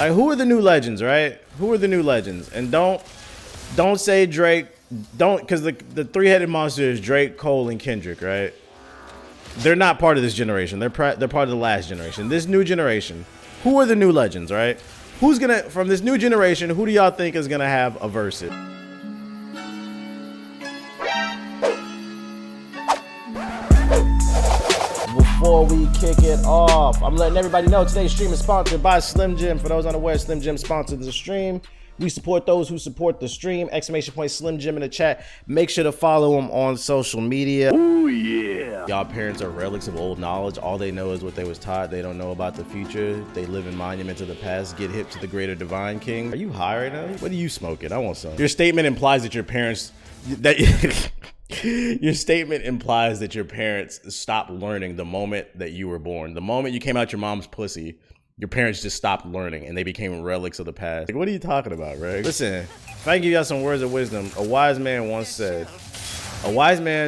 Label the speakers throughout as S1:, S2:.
S1: Like, who are the new legends, right? Who are the new legends? And don't say Drake. Don't, because the three-headed monster is Drake, Cole, and Kendrick, right? They're not part of this generation. They're part of the last generation. This new generation, who are the new legends, right? Who's gonna, from this new generation, who do y'all think is gonna have a versus? Before we kick it off, I'm letting everybody know today's stream is sponsored by Slim Jim. For those unaware, Slim Jim sponsors the stream. We support those who support the stream. Exclamation point Slim Jim in the chat. Make sure to follow them on social media. Oh yeah. Y'all parents are relics of old knowledge. All they know is what they was taught. They don't know about the future. They live in monuments of the past. Get hip to the greater divine king. Are you high right now? What are you smoking? I want some. Your statement implies that your parents your statement implies that your parents stopped learning the moment that you were born. The moment you came out your mom's pussy, your parents just stopped learning and they became relics of the past. Like, what are you talking about, right? Listen, if I can give y'all some words of wisdom, a wise man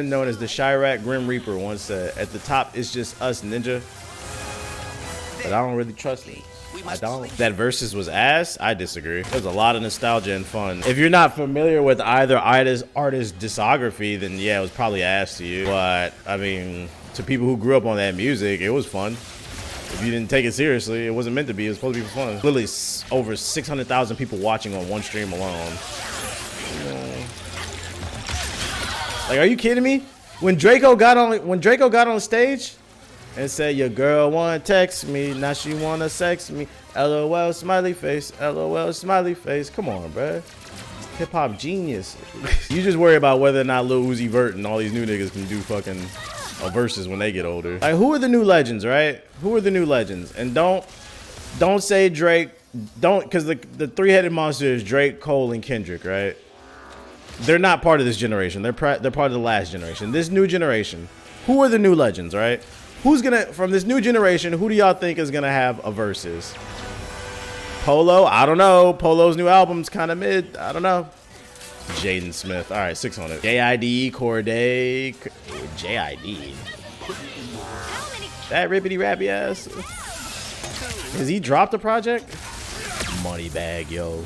S1: known as the Chirac Grim Reaper once said, at the top it's just us, ninja, but I don't really trust it. I don't. That versus was ass. I disagree. There's a lot of nostalgia and fun. If you're not familiar with either artist's discography, then yeah, it was probably ass to you. But I mean, to people who grew up on that music, it was fun. If you didn't take it seriously, it wasn't meant to be. It was supposed to be for fun. Literally over 600,000 people watching on one stream alone. Like, are you kidding me? When Draco got on stage and said, your girl wanna text me, now she wanna sex me. LOL smiley face, LOL smiley face. Come on, bruh. Hip hop genius. You just worry about whether or not Lil Uzi Vert and all these new niggas can do fucking verses when they get older. Like, who are the new legends, right? Who are the new legends? And don't say Drake. Because the three-headed monster is Drake, Cole, and Kendrick, right? They're not part of this generation. They're part of the last generation. This new generation, who are the new legends, right? Who's gonna, from this new generation, who do y'all think is gonna have a versus? Polo? I don't know. Polo's new album's kind of mid. I don't know. Jaden Smith. All right, 600. JID, Corday. JID. That rippity rappy ass. Has he dropped a project? Money bag, yo.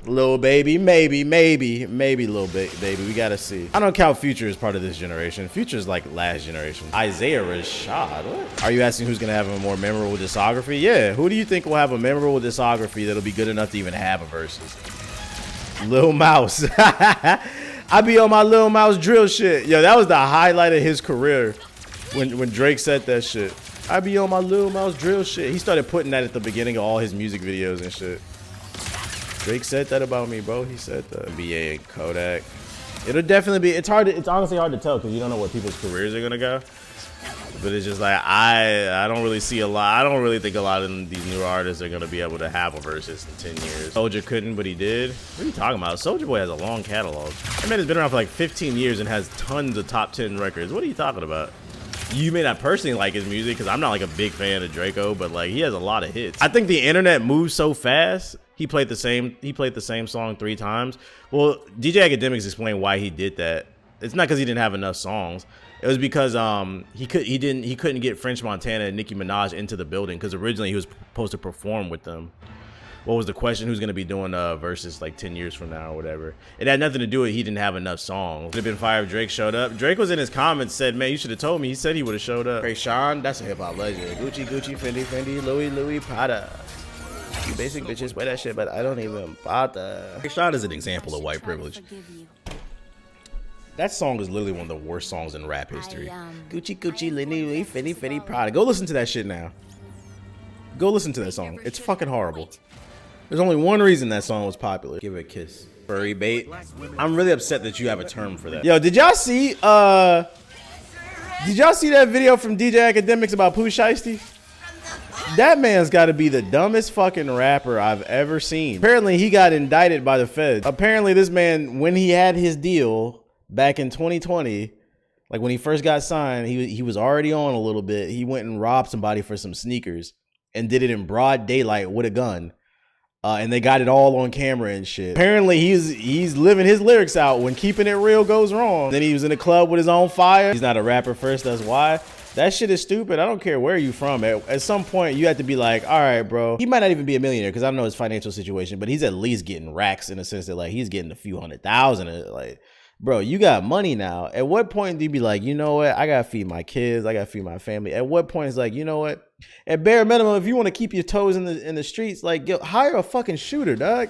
S1: Lil Baby, maybe, Lil Baby. We gotta see. I don't count Future as part of this generation. Future's like last generation. Isaiah Rashad. What? Are you asking who's gonna have a more memorable discography? Yeah. Who do you think will have a memorable discography that'll be good enough to even have a versus? Lil Mouse. I be on my Lil Mouse drill shit. Yo, that was the highlight of his career when Drake said that shit. I be on my Lil Mouse drill shit. He started putting that at the beginning of all his music videos and shit. Drake said that about me, bro. He said that. BA and Kodak. It'll definitely be, it's honestly hard to tell because you don't know what people's careers are gonna go. But it's just like, I don't really see a lot. I don't really think a lot of these new artists are gonna be able to have a versus in 10 years. Soulja couldn't, but he did. What are you talking about? Soulja Boy has a long catalog. That man has been around for like 15 years and has tons of top 10 records. What are you talking about? You may not personally like his music because I'm not like a big fan of Draco, but like he has a lot of hits. I think the internet moves so fast. He played the same song 3 times. Well, DJ Academics explained why he did that. It's not because he didn't have enough songs. It was because he couldn't get French Montana and Nicki Minaj into the building because originally he was supposed to perform with them. What was the question? Who's gonna be doing versus like 10 years from now or whatever? It had nothing to do with he didn't have enough songs. Would have been fire if Drake showed up. Drake was in his comments said, "Man, you should have told me." He said he would have showed up. Sean, that's a hip hop legend. Gucci, Fendi, Louis, Prada. You basic bitches wear that shit, but I don't even bother. Sean is an example of white privilege. That song is literally one of the worst songs in rap history. Gucci, Louis, Fendi, Prada. Go listen to that shit now. Go listen to that song. It's fucking horrible. There's only one reason that song was popular. Give it a kiss. Furry bait. I'm really upset that you have a term for that. Yo, did y'all see that video from DJ Academics about Pooh Shiesty? That man's got to be the dumbest fucking rapper I've ever seen. Apparently, he got indicted by the feds. Apparently, this man, when he had his deal back in 2020, like when he first got signed, he was already on a little bit. He went and robbed somebody for some sneakers and did it in broad daylight with a gun. And they got it all on camera and shit. Apparently, he's living his lyrics out when keeping it real goes wrong. Then he was in a club with his own fire. He's not a rapper first, that's why. That shit is stupid. I don't care where you from. At some point, you have to be like, all right, bro. He might not even be a millionaire because I don't know his financial situation, but he's at least getting racks in the sense that like he's getting a few $100,000. Like, bro, you got money now. At what point do you be like, you know what? I gotta feed my kids. I gotta feed my family. At what point is like, you know what? At bare minimum, if you want to keep your toes in the streets, like, yo, hire a fucking shooter, dog.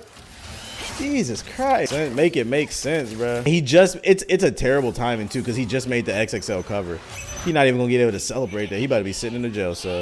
S1: Jesus Christ. Make it make sense, bro. It's a terrible timing too, because he just made the XXL cover. He's not even gonna get able to celebrate that. He about to be sitting in the jail cell.